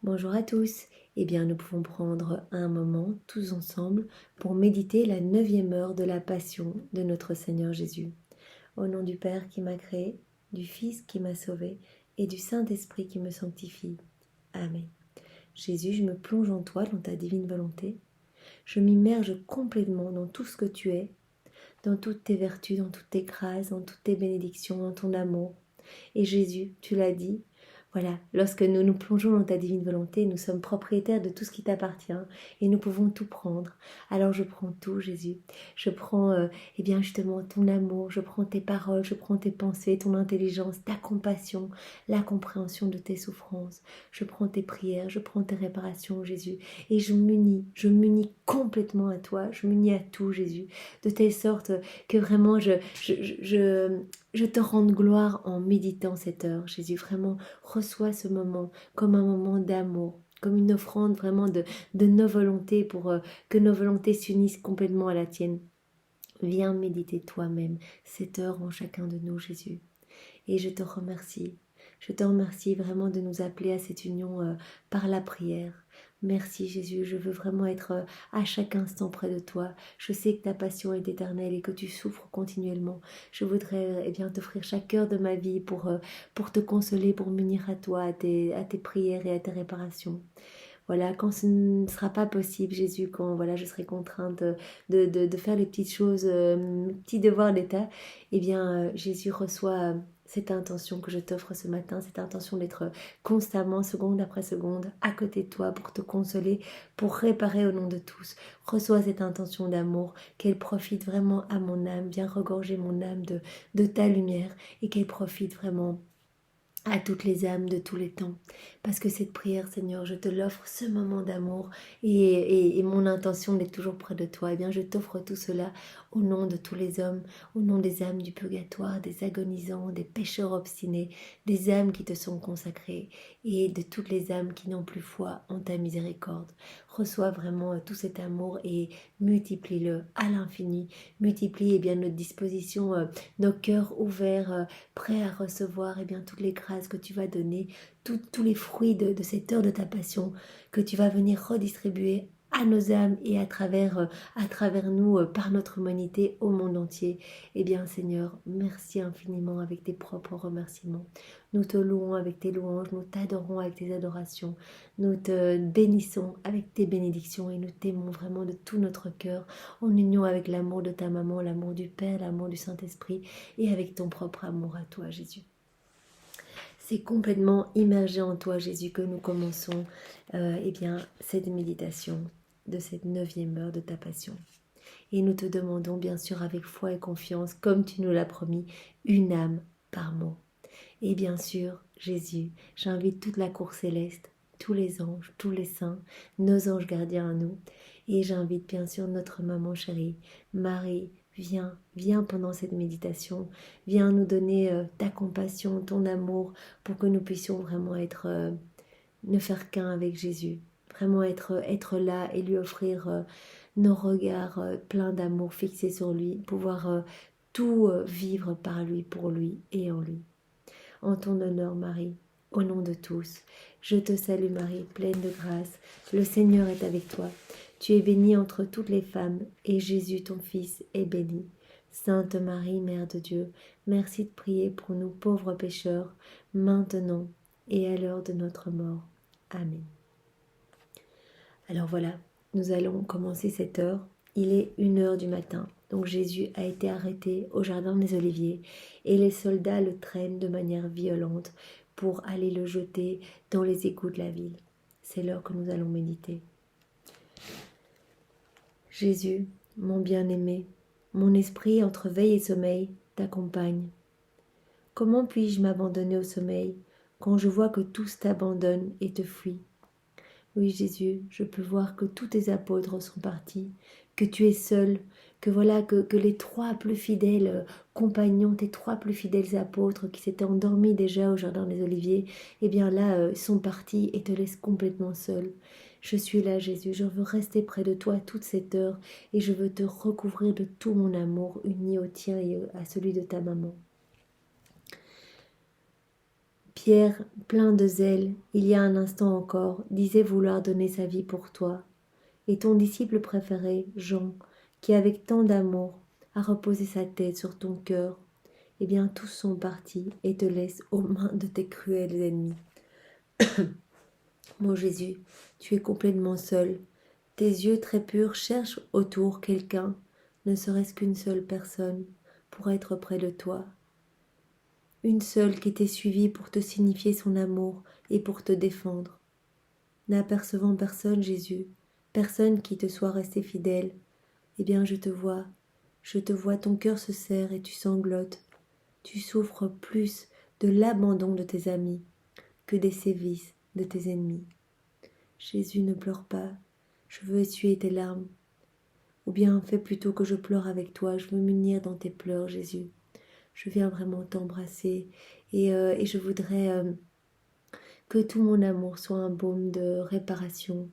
Bonjour à tous. Eh bien, nous pouvons prendre un moment tous ensemble pour méditer la 9e heure de la Passion de notre Seigneur Jésus. Au nom du Père qui m'a créé, du Fils qui m'a sauvé et du Saint-Esprit qui me sanctifie. Amen. Jésus, je me plonge en toi, dans ta divine volonté. Je m'immerge complètement dans tout ce que tu es, dans toutes tes vertus, dans toutes tes grâces, dans toutes tes bénédictions, dans ton amour. Et Jésus, tu l'as dit, voilà, lorsque nous nous plongeons dans ta divine volonté, nous sommes propriétaires de tout ce qui t'appartient et nous pouvons tout prendre. Alors je prends tout, Jésus. Je prends, eh bien justement, ton amour, je prends tes paroles, je prends tes pensées, ton intelligence, ta compassion, la compréhension de tes souffrances. Je prends tes prières, je prends tes réparations, Jésus. Et je m'unis complètement à toi, je m'unis à tout, Jésus. De telle sorte que vraiment je te rende gloire en méditant cette heure. Jésus, vraiment, reçois ce moment comme un moment d'amour, comme une offrande vraiment de nos volontés pour que nos volontés s'unissent complètement à la tienne. Viens méditer toi-même cette heure en chacun de nous, Jésus. Et je te remercie. Je te remercie vraiment de nous appeler à cette union par la prière. Merci Jésus, je veux vraiment être à chaque instant près de toi. Je sais que ta passion est éternelle et que tu souffres continuellement. Je voudrais bien t'offrir chaque heure de ma vie pour te consoler, pour m'unir à toi, à tes prières et à tes réparations. Voilà, quand ce ne sera pas possible, Jésus, quand voilà, je serai contrainte de faire les petites choses, mes petits devoirs d'État, eh bien, Jésus reçoit cette intention que je t'offre ce matin, cette intention d'être constamment, seconde après seconde, à côté de toi pour te consoler, pour réparer au nom de tous. Reçois cette intention d'amour, qu'elle profite vraiment à mon âme, viens regorger mon âme de ta lumière et qu'elle profite vraiment à toutes les âmes de tous les temps. Parce que cette prière, Seigneur, je te l'offre, ce moment d'amour, et mon intention d'être toujours près de toi. Eh bien, je t'offre tout cela au nom de tous les hommes, au nom des âmes du purgatoire, des agonisants, des pécheurs obstinés, des âmes qui te sont consacrées, et de toutes les âmes qui n'ont plus foi en ta miséricorde. Reçois vraiment tout cet amour et multiplie-le à l'infini. Multiplie bien notre disposition, nos cœurs ouverts, prêt à recevoir bien toutes les grâces que tu vas donner, tous les fruits de cette heure de ta passion que tu vas venir redistribuer à nos âmes et à travers nous, par notre humanité au monde entier. Eh bien Seigneur, merci infiniment avec tes propres remerciements. Nous te louons avec tes louanges, nous t'adorons avec tes adorations, nous te bénissons avec tes bénédictions et nous t'aimons vraiment de tout notre cœur, en union avec l'amour de ta maman, l'amour du Père, l'amour du Saint-Esprit et avec ton propre amour à toi, Jésus. C'est complètement immergé en toi, Jésus, que nous commençons cette méditation de cette 9e heure de ta passion. Et nous te demandons, bien sûr, avec foi et confiance, comme tu nous l'as promis, une âme par mot. Et bien sûr, Jésus, j'invite toute la cour céleste, tous les anges, tous les saints, nos anges gardiens à nous. Et j'invite bien sûr notre maman chérie, Marie. Viens pendant cette méditation, viens nous donner ta compassion, ton amour, pour que nous puissions vraiment ne faire qu'un avec Jésus, vraiment être là et lui offrir nos regards pleins d'amour fixés sur lui, pouvoir tout vivre par lui, pour lui et en lui. En ton honneur, Marie, au nom de tous, je te salue Marie, pleine de grâce, le Seigneur est avec toi. Tu es bénie entre toutes les femmes, et Jésus, ton Fils, est béni. Sainte Marie, Mère de Dieu, merci de prier pour nous pauvres pécheurs, maintenant et à l'heure de notre mort. Amen. Alors voilà, nous allons commencer cette heure. Il est 1h du matin. Donc Jésus a été arrêté au jardin des Oliviers et les soldats le traînent de manière violente pour aller le jeter dans les égouts de la ville. C'est l'heure que nous allons méditer. Jésus, mon bien-aimé, mon esprit entre veille et sommeil t'accompagne. Comment puis-je m'abandonner au sommeil quand je vois que tous t'abandonnent et te fuient? Oui, Jésus, je peux voir que tous tes apôtres sont partis, que tu es seul, que voilà, que les 3 plus fidèles compagnons, tes 3 plus fidèles apôtres qui s'étaient endormis déjà au jardin des Oliviers, eh bien là, sont partis et te laissent complètement seul. Je suis là, Jésus, je veux rester près de toi toute cette heure et je veux te recouvrir de tout mon amour uni au tien et à celui de ta maman. Pierre, plein de zèle, il y a un instant encore, disait vouloir donner sa vie pour toi. Et ton disciple préféré, Jean, qui avec tant d'amour a reposé sa tête sur ton cœur, eh bien tous sont partis et te laissent aux mains de tes cruels ennemis. Mon Jésus, tu es complètement seul. Tes yeux très purs cherchent autour quelqu'un, ne serait-ce qu'une seule personne, pour être près de toi. Une seule qui t'ait suivi pour te signifier son amour et pour te défendre. N'apercevant personne, Jésus, personne qui te soit resté fidèle, eh bien je te vois, ton cœur se serre et tu sanglotes. Tu souffres plus de l'abandon de tes amis que des sévices de tes ennemis. Jésus, ne pleure pas, je veux essuyer tes larmes. Ou bien fais plutôt que je pleure avec toi, je veux m'unir dans tes pleurs, Jésus. Je viens vraiment t'embrasser et je voudrais que tout mon amour soit un baume de réparation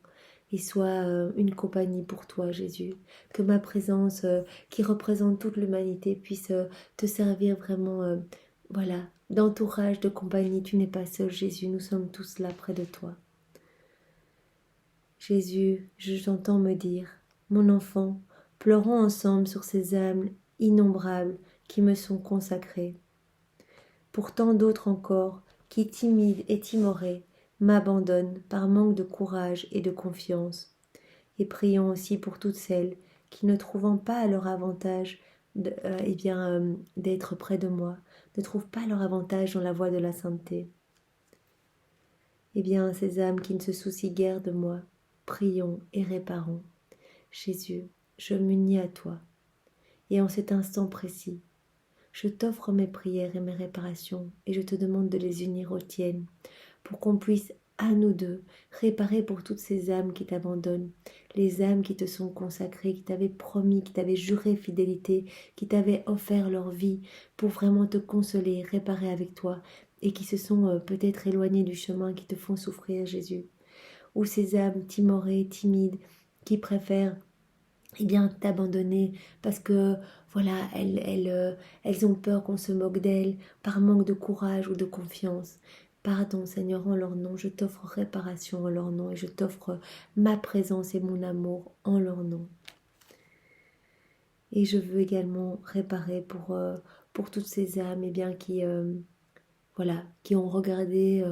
et soit une compagnie pour toi, Jésus. Que ma présence, qui représente toute l'humanité, puisse te servir vraiment, voilà, d'entourage, de compagnie. Tu n'es pas seul, Jésus, nous sommes tous là près de toi. Jésus, je t'entends me dire, mon enfant, pleurons ensemble sur ces âmes innombrables qui me sont consacrées. Pour tant d'autres encore, qui timides et timorés, m'abandonnent par manque de courage et de confiance. Et prions aussi pour toutes celles qui, ne trouvant pas leur avantage d'être près de moi, ne trouvent pas leur avantage dans la voie de la sainteté. Eh bien, ces âmes qui ne se soucient guère de moi, prions et réparons. Jésus, je m'unis à toi, et en cet instant précis, je t'offre mes prières et mes réparations, et je te demande de les unir aux tiennes, pour qu'on puisse, à nous deux, réparer pour toutes ces âmes qui t'abandonnent, les âmes qui te sont consacrées, qui t'avaient promis, qui t'avaient juré fidélité, qui t'avaient offert leur vie, pour vraiment te consoler, réparer avec toi, et qui se sont peut-être éloignées du chemin, qui te font souffrir, Jésus. Ou ces âmes timorées, timides, qui préfèrent t'abandonner parce que voilà, elles ont peur qu'on se moque d'elles par manque de courage ou de confiance. Pardon, Seigneur, en leur nom, je t'offre réparation en leur nom et je t'offre ma présence et mon amour en leur nom. Et je veux également réparer pour toutes ces âmes qui ont regardé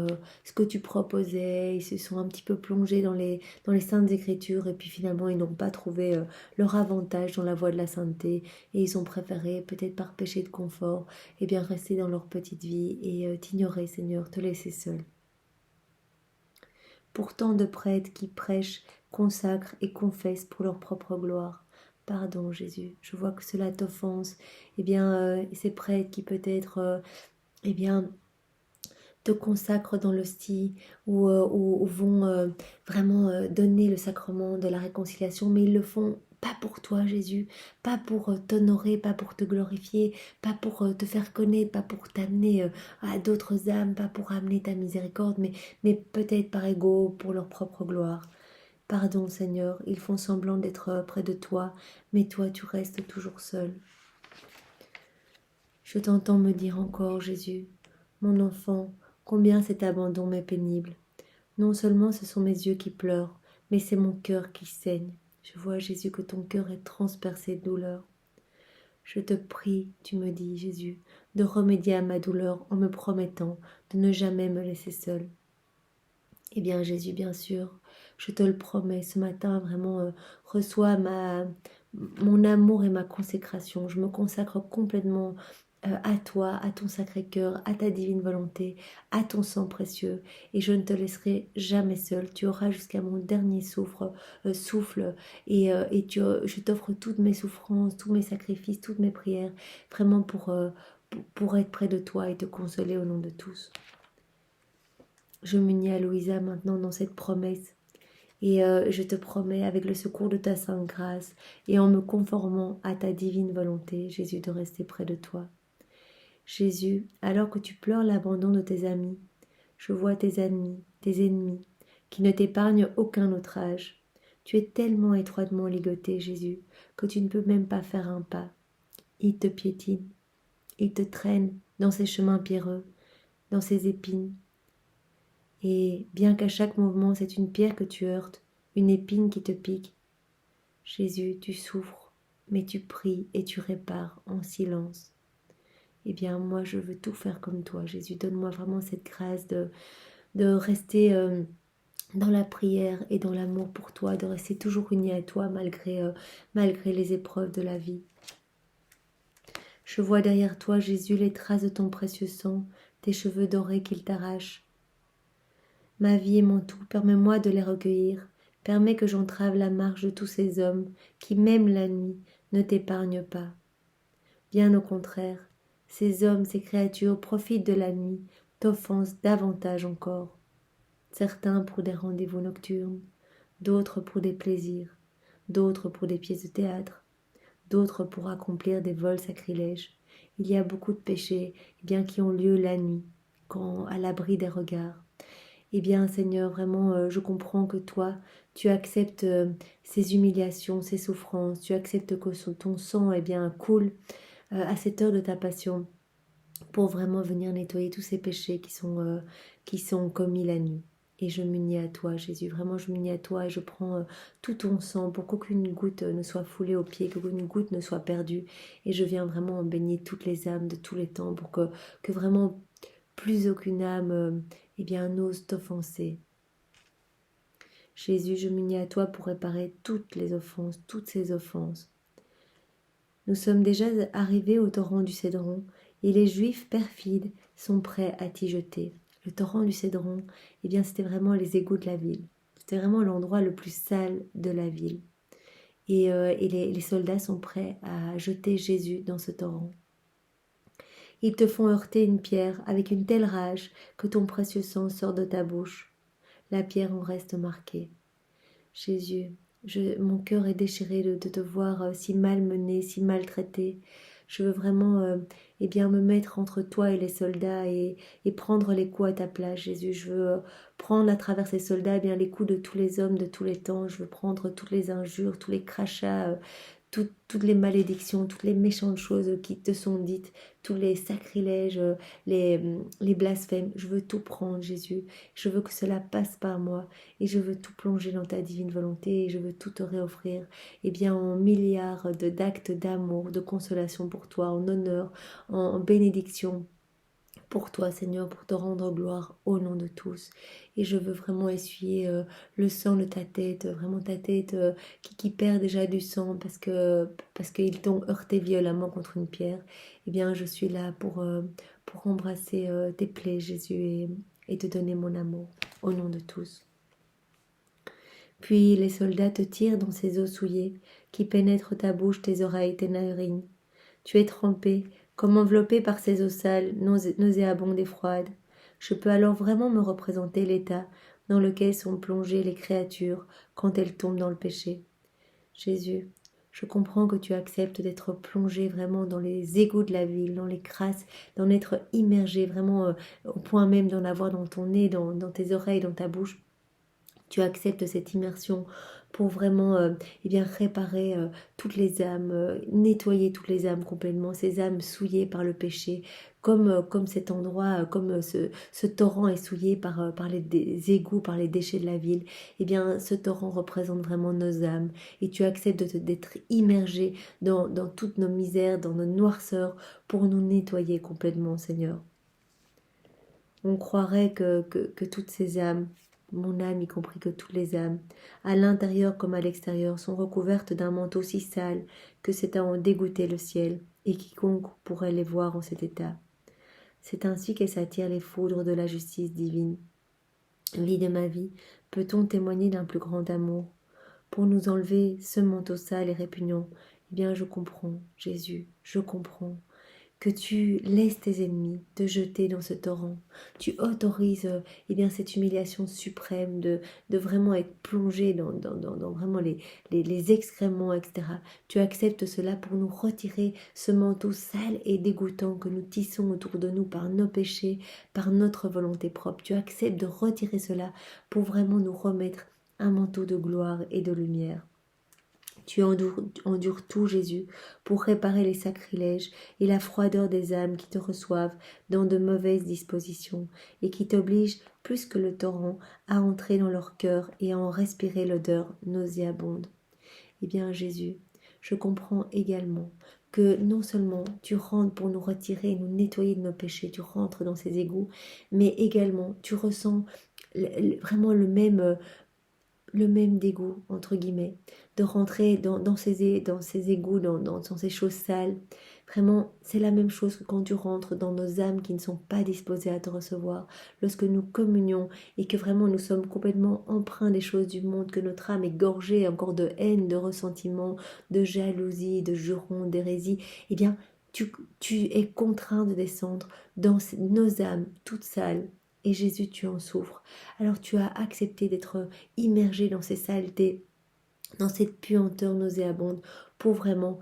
ce que tu proposais, ils se sont un petit peu plongés dans les saintes écritures et puis finalement ils n'ont pas trouvé leur avantage dans la voie de la sainteté et ils ont préféré, peut-être par péché de confort, rester dans leur petite vie et t'ignorer, Seigneur, te laisser seul. Pour tant de prêtres qui prêchent, consacrent et confessent pour leur propre gloire, pardon Jésus, je vois que cela t'offense, ces prêtres qui peut-être te consacrent dans l'hostie ou vont vraiment donner le sacrement de la réconciliation, mais ils le font pas pour toi Jésus, pas pour t'honorer, pas pour te glorifier, pas pour te faire connaître, pas pour t'amener à d'autres âmes, pas pour amener ta miséricorde, mais peut-être par ego pour leur propre gloire. Pardon Seigneur, ils font semblant d'être près de toi, mais toi tu restes toujours seul. Je t'entends me dire encore, Jésus, mon enfant, combien cet abandon m'est pénible. Non seulement ce sont mes yeux qui pleurent, mais c'est mon cœur qui saigne. Je vois, Jésus, que ton cœur est transpercé de douleur. Je te prie, tu me dis, Jésus, de remédier à ma douleur en me promettant de ne jamais me laisser seule. Eh bien, Jésus, bien sûr, je te le promets, ce matin, vraiment, reçois mon amour et ma consécration. Je me consacre complètement à toi, à ton Sacré-Cœur, à ta divine volonté, à ton sang précieux, et je ne te laisserai jamais seule. Tu auras jusqu'à mon dernier souffle, je t'offre toutes mes souffrances, tous mes sacrifices, toutes mes prières, vraiment pour être près de toi et te consoler au nom de tous. Je m'unis à Louisa maintenant dans cette promesse. Et je te promets, avec le secours de ta sainte grâce, et en me conformant à ta divine volonté, Jésus, de rester près de toi. Jésus, alors que tu pleures l'abandon de tes amis, je vois tes ennemis, qui ne t'épargnent aucun outrage. Tu es tellement étroitement ligoté, Jésus, que tu ne peux même pas faire un pas. Ils te piétinent, ils te traînent dans ces chemins pierreux. dans ces épines. Et bien qu'à chaque mouvement, c'est une pierre que tu heurtes, une épine qui te pique, Jésus, tu souffres, mais tu pries et tu répares en silence. Eh bien, moi, je veux tout faire comme toi, Jésus. Donne-moi vraiment cette grâce de rester dans la prière et dans l'amour pour toi, de rester toujours unis à toi malgré les épreuves de la vie. Je vois derrière toi, Jésus, les traces de ton précieux sang, tes cheveux dorés qu'il t'arrache. Ma vie et mon tout, permets-moi de les recueillir. Permets que j'entrave la marche de tous ces hommes qui, même la nuit, ne t'épargnent pas. Bien au contraire, ces hommes, ces créatures profitent de la nuit, t'offensent davantage encore. Certains pour des rendez-vous nocturnes, d'autres pour des plaisirs, d'autres pour des pièces de théâtre, d'autres pour accomplir des vols sacrilèges. Il y a beaucoup de péchés bien, qui ont lieu la nuit, quand à l'abri des regards. Eh bien, Seigneur, vraiment, je comprends que toi, tu acceptes ces humiliations, ces souffrances, tu acceptes que ton sang coule à cette heure de ta passion pour vraiment venir nettoyer tous ces péchés qui sont commis la nuit. Et je m'unis à toi, Jésus. Vraiment, je m'unis à toi et je prends tout ton sang pour qu'aucune goutte ne soit foulée aux pieds, qu'aucune goutte ne soit perdue. Et je viens vraiment baigner toutes les âmes de tous les temps pour que vraiment plus aucune âme n'ose t'offenser. Jésus, je m'unis à toi pour réparer toutes les offenses, toutes ces offenses. Nous sommes déjà arrivés au torrent du Cédron et les Juifs perfides sont prêts à t'y jeter. Le torrent du Cédron, c'était vraiment les égouts de la ville. C'était vraiment l'endroit le plus sale de la ville. Et les soldats sont prêts à jeter Jésus dans ce torrent. Ils te font heurter une pierre avec une telle rage que ton précieux sang sort de ta bouche. La pierre en reste marquée. Jésus, mon cœur est déchiré de te voir si malmené, si maltraité. Je veux vraiment me mettre entre toi et les soldats et prendre les coups à ta place, Jésus. Je veux prendre à travers ces soldats les coups de tous les hommes de tous les temps. Je veux prendre toutes les injures, tous les crachats, toutes les malédictions, toutes les méchantes choses qui te sont dites, tous les sacrilèges, les blasphèmes. Je veux tout prendre, Jésus. Je veux que cela passe par moi et je veux tout plonger dans ta divine volonté et je veux tout te réoffrir en milliards d'actes d'amour, de consolation pour toi, en honneur, en bénédiction pour toi, Seigneur, pour te rendre gloire au nom de tous. Et je veux vraiment essuyer le sang de ta tête, vraiment ta tête qui perd déjà du sang parce qu'ils t'ont heurté violemment contre une pierre. Je suis là pour embrasser tes plaies, Jésus, et te donner mon amour au nom de tous. Puis les soldats te tirent dans ces eaux souillées qui pénètrent ta bouche, tes oreilles, tes narines. Tu es trempé, comme enveloppé par ces eaux sales, nauséabondes et froides. Je peux alors vraiment me représenter l'état dans lequel sont plongées les créatures quand elles tombent dans le péché. Jésus, je comprends que tu acceptes d'être plongé vraiment dans les égouts de la ville, dans les crasses, d'en être immergé vraiment au point même d'en avoir dans ton nez, dans tes oreilles, dans ta bouche. Tu acceptes cette immersion pour vraiment réparer toutes les âmes, nettoyer toutes les âmes complètement, ces âmes souillées par le péché, comme cet endroit, comme ce torrent est souillé par les égouts, par les déchets de la ville. Ce torrent représente vraiment nos âmes et tu acceptes d'être immergé dans toutes nos misères, dans nos noirceurs pour nous nettoyer complètement, Seigneur. On croirait que toutes ces âmes, mon âme y compris que toutes les âmes, à l'intérieur comme à l'extérieur, sont recouvertes d'un manteau si sale que c'est à en dégoûter le ciel, et quiconque pourrait les voir en cet état. C'est ainsi qu'elles s'attirent les foudres de la justice divine. Vie de ma vie, peut-on témoigner d'un plus grand amour? Pour nous enlever ce manteau sale et répugnant, je comprends, Jésus, je comprends que tu laisses tes ennemis te jeter dans ce torrent. Tu autorises cette humiliation suprême de vraiment être plongé dans vraiment les excréments, etc. Tu acceptes cela pour nous retirer ce manteau sale et dégoûtant que nous tissons autour de nous par nos péchés, par notre volonté propre. Tu acceptes de retirer cela pour vraiment nous remettre un manteau de gloire et de lumière. Tu endures tout, Jésus, pour réparer les sacrilèges et la froideur des âmes qui te reçoivent dans de mauvaises dispositions et qui t'obligent, plus que le torrent, à entrer dans leur cœur et à en respirer l'odeur nauséabonde. Eh bien, Jésus, je comprends également que non seulement tu rentres pour nous retirer et nous nettoyer de nos péchés, tu rentres dans ces égouts, mais également tu ressens vraiment le même dégoût, entre guillemets, de rentrer dans ces égouts, dans ces choses sales. Vraiment, c'est la même chose que quand tu rentres dans nos âmes qui ne sont pas disposées à te recevoir, lorsque nous communions et que vraiment nous sommes complètement empreints des choses du monde, que notre âme est gorgée encore de haine, de ressentiment, de jalousie, de jurons, d'hérésie, eh bien, tu es contraint de descendre dans nos âmes toutes sales. Et Jésus, tu en souffres. Alors tu as accepté d'être immergé dans ces saletés, dans cette puanteur nauséabonde, pour vraiment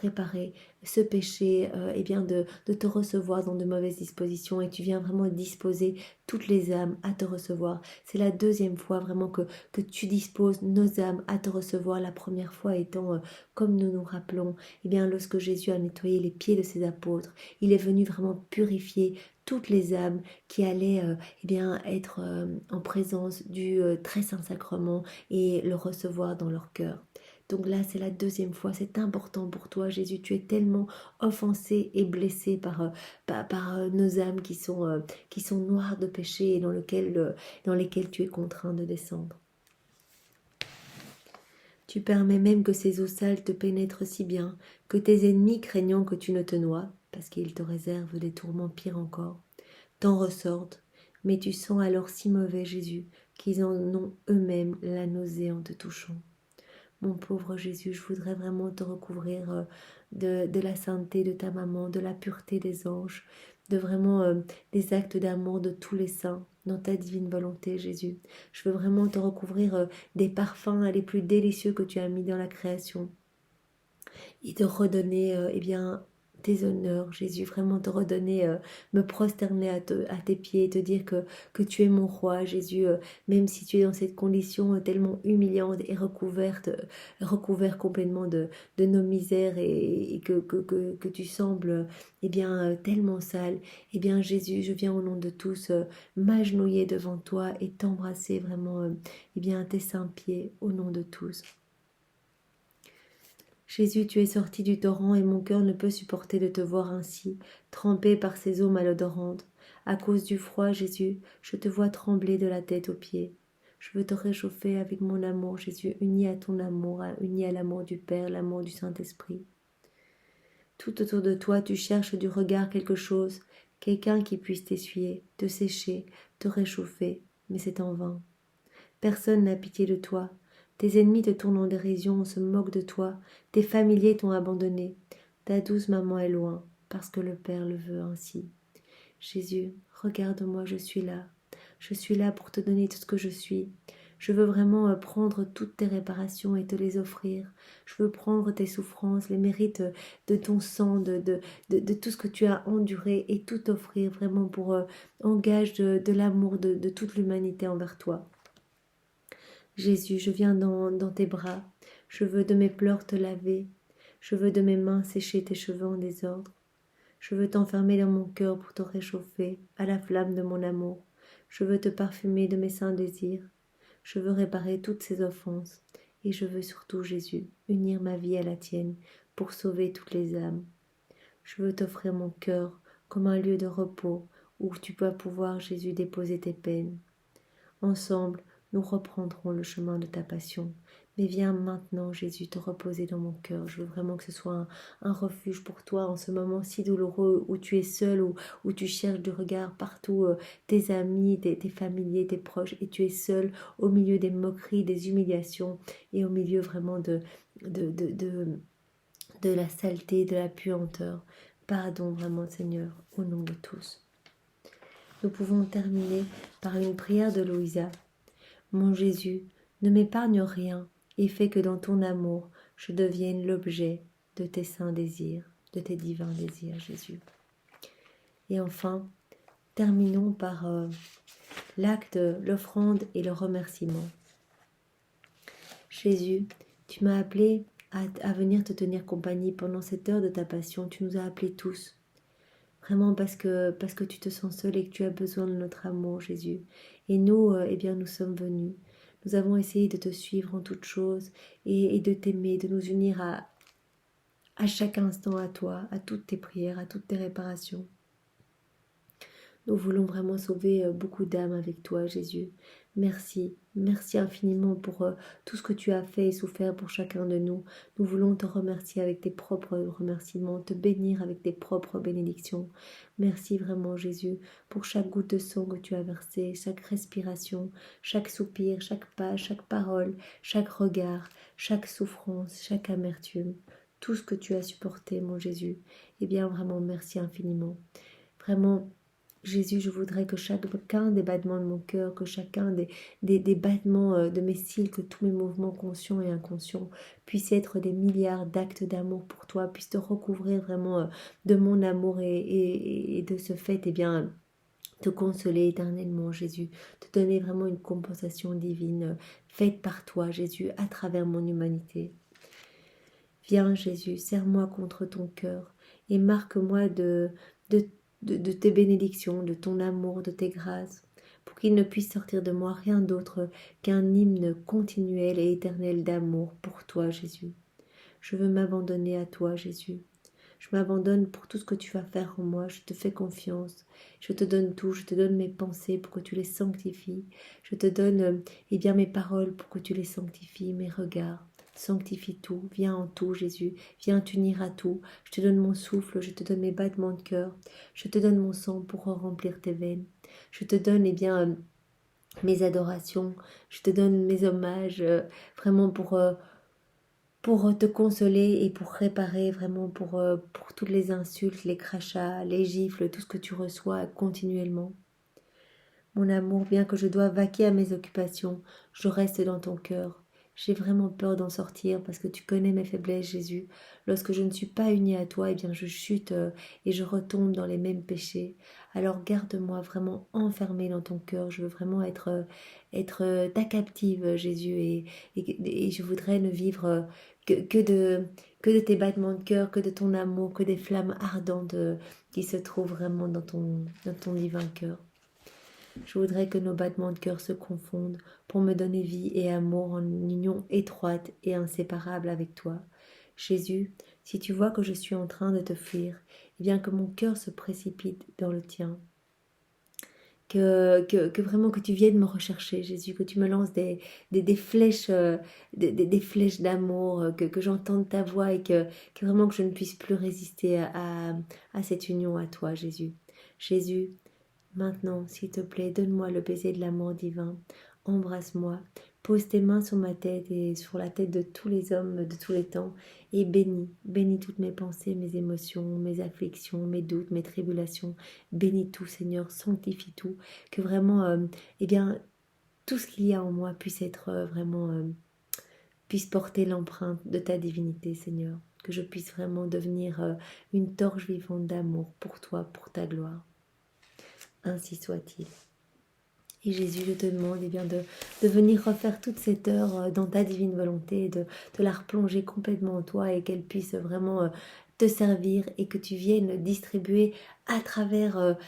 réparer ce péché, de te recevoir dans de mauvaises dispositions, et tu viens vraiment disposer toutes les âmes à te recevoir. C'est la deuxième fois vraiment que tu disposes nos âmes à te recevoir, la première fois étant, comme nous nous rappelons, lorsque Jésus a nettoyé les pieds de ses apôtres, il est venu vraiment purifier toutes les âmes qui allaient être en présence du très saint sacrement et le recevoir dans leur cœur. Donc là, c'est la deuxième fois, c'est important pour toi, Jésus, tu es tellement offensé et blessé par nos âmes qui sont noires de péché et dans lesquelles tu es contraint de descendre. Tu permets même que ces eaux sales te pénètrent si bien, que tes ennemis, craignant que tu ne te noies, parce qu'ils te réservent des tourments pires encore, t'en ressortent, mais tu sens alors si mauvais, Jésus, qu'ils en ont eux-mêmes la nausée en te touchant. Mon pauvre Jésus, je voudrais vraiment te recouvrir de la sainteté de ta maman, de la pureté des anges, de vraiment des actes d'amour de tous les saints, dans ta divine volonté, Jésus. Je veux vraiment te recouvrir des parfums les plus délicieux que tu as mis dans la création, et te redonner tes honneurs, Jésus, vraiment te redonner, me prosterner à tes pieds, te dire que tu es mon roi, Jésus, même si tu es dans cette condition tellement humiliante et recouvert complètement de nos misères, et que tu sembles tellement sale. Eh bien Jésus, je viens au nom de tous m'agenouiller devant toi et t'embrasser vraiment à tes saints pieds, au nom de tous. Jésus, tu es sorti du torrent et mon cœur ne peut supporter de te voir ainsi, trempé par ces eaux malodorantes. À cause du froid, Jésus, je te vois trembler de la tête aux pieds. Je veux te réchauffer avec mon amour, Jésus, uni à ton amour, uni à l'amour du Père, l'amour du Saint-Esprit. Tout autour de toi, tu cherches du regard quelque chose, quelqu'un qui puisse t'essuyer, te sécher, te réchauffer, mais c'est en vain. Personne n'a pitié de toi. Tes ennemis te tournent en dérision, se moquent de toi. Tes familiers t'ont abandonné. Ta douce maman est loin, parce que le Père le veut ainsi. Jésus, regarde-moi, je suis là. Je suis là pour te donner tout ce que je suis. Je veux vraiment prendre toutes tes réparations et te les offrir. Je veux prendre tes souffrances, les mérites de ton sang, de tout ce que tu as enduré, et tout offrir vraiment pour en gage de l'amour de toute l'humanité envers toi. Jésus, je viens dans tes bras, je veux de mes pleurs te laver, je veux de mes mains sécher tes cheveux en désordre, je veux t'enfermer dans mon cœur pour te réchauffer à la flamme de mon amour, je veux te parfumer de mes saints désirs, je veux réparer toutes ces offenses, et je veux surtout, Jésus, unir ma vie à la tienne pour sauver toutes les âmes. Je veux t'offrir mon cœur comme un lieu de repos où tu peux pouvoir, Jésus, déposer tes peines. Ensemble, nous reprendrons le chemin de ta passion. Mais viens maintenant, Jésus, te reposer dans mon cœur. Je veux vraiment que ce soit un refuge pour toi en ce moment si douloureux où tu es seul, où tu cherches du regard partout, tes amis, tes familiers, tes proches, et tu es seul au milieu des moqueries, des humiliations, et au milieu vraiment de la saleté, de la puanteur. Pardon vraiment, Seigneur, au nom de tous. Nous pouvons terminer par une prière de Louisa. Mon Jésus, ne m'épargne rien et fais que dans ton amour, je devienne l'objet de tes saints désirs, de tes divins désirs, Jésus. Et enfin, terminons par l'acte, l'offrande et le remerciement. Jésus, Tu m'as appelé à venir te tenir compagnie pendant cette heure de ta passion. Tu nous as appelés tous. Vraiment parce que tu te sens seul et que tu as besoin de notre amour, Jésus. Et nous, eh bien, nous sommes venus. Nous avons essayé de te suivre en toutes choses et de t'aimer, de nous unir à chaque instant à toi, à toutes tes prières, à toutes tes réparations. Nous voulons vraiment sauver beaucoup d'âmes avec toi, Jésus. Merci, merci infiniment pour tout ce que tu as fait et souffert pour chacun de nous. Nous voulons te remercier avec tes propres remerciements, te bénir avec tes propres bénédictions. Merci vraiment, Jésus, pour chaque goutte de sang que tu as versé, chaque respiration, chaque soupir, chaque pas, chaque parole, chaque regard, chaque souffrance, chaque amertume. Tout ce que tu as supporté, mon Jésus. Eh bien, vraiment, merci infiniment. Vraiment, Jésus, je voudrais que chacun des battements de mon cœur, que chacun des battements de mes cils, que tous mes mouvements conscients et inconscients puissent être des milliards d'actes d'amour pour toi, puissent te recouvrir vraiment de mon amour et de ce fait, eh bien, te consoler éternellement, Jésus, te donner vraiment une compensation divine faite par toi, Jésus, à travers mon humanité. Viens, Jésus, serre-moi contre ton cœur et marque-moi de de tes bénédictions, de ton amour, de tes grâces, pour qu'il ne puisse sortir de moi rien d'autre qu'un hymne continuel et éternel d'amour pour toi, Jésus. Je veux m'abandonner à toi, Jésus. Je m'abandonne pour tout ce que tu vas faire en moi. Je te fais confiance. Je te donne tout. Je te donne mes pensées pour que tu les sanctifies. Je te donne eh bien mes paroles pour que tu les sanctifies, mes regards. Sanctifie tout. Viens en tout, Jésus. Viens t'unir à tout. Je te donne mon souffle. Je te donne mes battements de cœur. Je te donne mon sang pour remplir tes veines. Je te donne eh bien mes adorations. Je te donne mes hommages vraiment pour te consoler et pour réparer vraiment pour toutes les insultes, les crachats, les gifles, tout ce que tu reçois continuellement. Mon amour, bien que je dois vaquer à mes occupations, je reste dans ton cœur. J'ai vraiment peur d'en sortir parce que tu connais mes faiblesses, Jésus. Lorsque je ne suis pas unie à toi, eh bien je chute et je retombe dans les mêmes péchés. Alors garde-moi vraiment enfermée dans ton cœur. Je veux vraiment être ta captive, Jésus, et je voudrais ne vivre que de tes battements de cœur, que de ton amour, que des flammes ardentes qui se trouvent vraiment dans ton divin cœur. Je voudrais que nos battements de cœur se confondent pour me donner vie et amour en union étroite et inséparable avec toi. Jésus, si tu vois que je suis en train de te fuir, eh bien que mon cœur se précipite dans le tien. Que vraiment que tu viennes me rechercher, Jésus, que tu me lances des flèches, des flèches d'amour, que j'entende ta voix et que vraiment que je ne puisse plus résister à cette union à toi, Jésus. Jésus, maintenant, s'il te plaît, donne-moi le baiser de l'amour divin. Embrasse-moi, pose tes mains sur ma tête et sur la tête de tous les hommes de tous les temps et bénis toutes mes pensées, mes émotions, mes afflictions, mes doutes, mes tribulations. Bénis tout, Seigneur, sanctifie tout, que vraiment, eh bien, tout ce qu'il y a en moi puisse être vraiment, puisse porter l'empreinte de ta divinité, Seigneur. Que je puisse vraiment devenir une torche vivante d'amour pour toi, pour ta gloire. Ainsi soit-il. Et Jésus, je te demande eh bien, de venir refaire toute cette heure dans ta divine volonté, de la replonger complètement en toi et qu'elle puisse vraiment te servir et que tu viennes distribuer à travers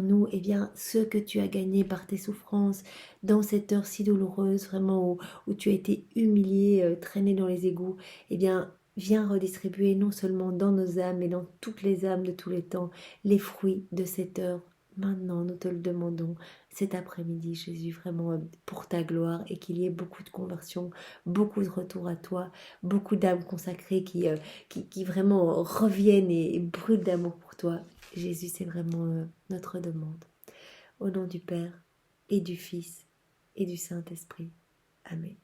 nous eh bien, ce que tu as gagné par tes souffrances dans cette heure si douloureuse, vraiment où tu as été humilié, traîné dans les égouts. Eh bien, viens redistribuer non seulement dans nos âmes, mais dans toutes les âmes de tous les temps, les fruits de cette heure. Maintenant, nous te le demandons cet après-midi, Jésus, vraiment pour ta gloire et qu'il y ait beaucoup de conversions, beaucoup de retours à toi, beaucoup d'âmes consacrées qui vraiment reviennent et brûlent d'amour pour toi. Jésus, c'est vraiment notre demande. Au nom du Père et du Fils et du Saint-Esprit. Amen.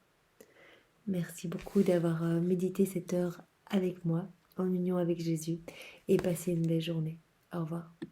Merci beaucoup d'avoir médité cette heure avec moi, en union avec Jésus, et passé une belle journée. Au revoir.